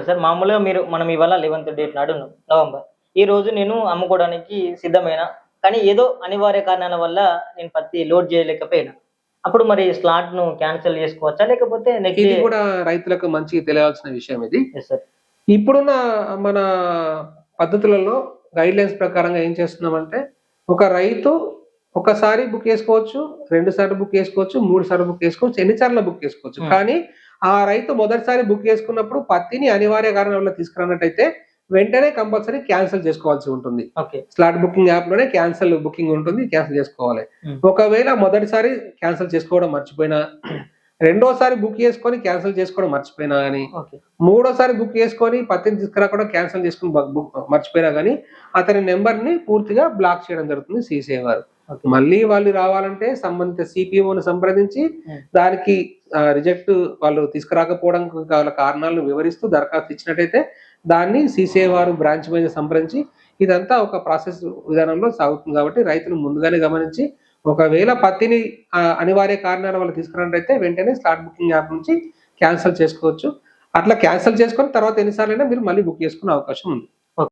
Sir. మామూలుగా మనం ఇవాళ 11th డేట్ నాడు నవంబర్. ఈ రోజు నేను అమ్ముకోవడానికి సిద్ధమైనా. కానీ ఏదో అనివార్య కారణాల వల్ల నేను పత్తి లోడ్ చేయలేకపోయినా. అప్పుడు మరి స్లాట్‌ను క్యాన్సెల్ చేసుకోవచ్చా? లేకపోతే నెక్స్ట్ ఇది డే కూడా రైతులకు మంచిగా తెలియాల్సిన విషయం ఇది. Yes sir. ఇప్పుడున్న మన పద్ధతులలో గైడ్‌లైన్స్ ప్రకారంగా ఏం చేస్తున్నామంటే, ఒక రైతు ఒకసారి బుక్ చేసుకోవచ్చు, 2 సార్లు బుక్ చేసుకోవచ్చు, 3 సార్లు బుక్ చేసుకోవచ్చు, ఎన్ని సార్లు బుక్ చేసుకోవచ్చు. హ్మ్. కానీ ఆ రైతు మొదటిసారి బుక్ చేసుకున్నప్పుడు పత్తిని అనివార్య కారణం వల్ల తీసుకురానట్టయితే వెంటనే కంపల్సరీ క్యాన్సెల్ చేసుకోవాల్సి ఉంటుంది. ఓకే. స్లాట్ బుకింగ్ యాప్‌లోనే క్యాన్సెల్ బుకింగ్ ఉంటుంది. క్యాన్సెల్ చేసుకోవాలి. హ్మ్. ఒకవేళ మొదటిసారి క్యాన్సెల్ చేసుకోవడం మర్చిపోయినా, రెండోసారి బుక్ చేసుకొని క్యాన్సెల్ చేసుకోవడం మర్చిపోయినా గాని, ఓకే. మూడోసారి బుక్ చేసుకొని పత్తిని తీసుకురాకుండా క్యాన్సెల్ చేసుకొని మర్చిపోయినా గాని, అతని నంబర్‌ని పూర్తిగా బ్లాక్ చేయడం జరుగుతుంది సీసీఐ వారు. ఓకే. మళ్ళీ వాళ్ళు రావాలంటే సంబంధిత సిపిఓని సంప్రదించి హ్మ్. దానికి రిజెక్ట్ వాళ్ళు తీసుకురాకపోవడానికి గల కారణాలను వివరిస్తూ దరఖాస్తు ఇచ్చినట్టయితే దాన్ని సీసీఐ వారు బ్రాంచ్ మీద సంప్రదించి ఇదంతా ఒక ప్రాసెస్ విధానంలో సాగుతుంది. కాబట్టి రైతులు ముందుగానే గమనించి ఒకవేళ పత్తిని అనివార్య కారణాల వల్ల తీసుకున్నట్టయితే వెంటనే స్లాట్ బుకింగ్ యాప్ నుంచి క్యాన్సెల్ చేసుకోవచ్చు. అట్లా క్యాన్సెల్ చేసుకొని తర్వాత ఎన్నిసార్లైనా మీరు మళ్ళీ బుక్ చేసుకునే అవకాశం ఉంది.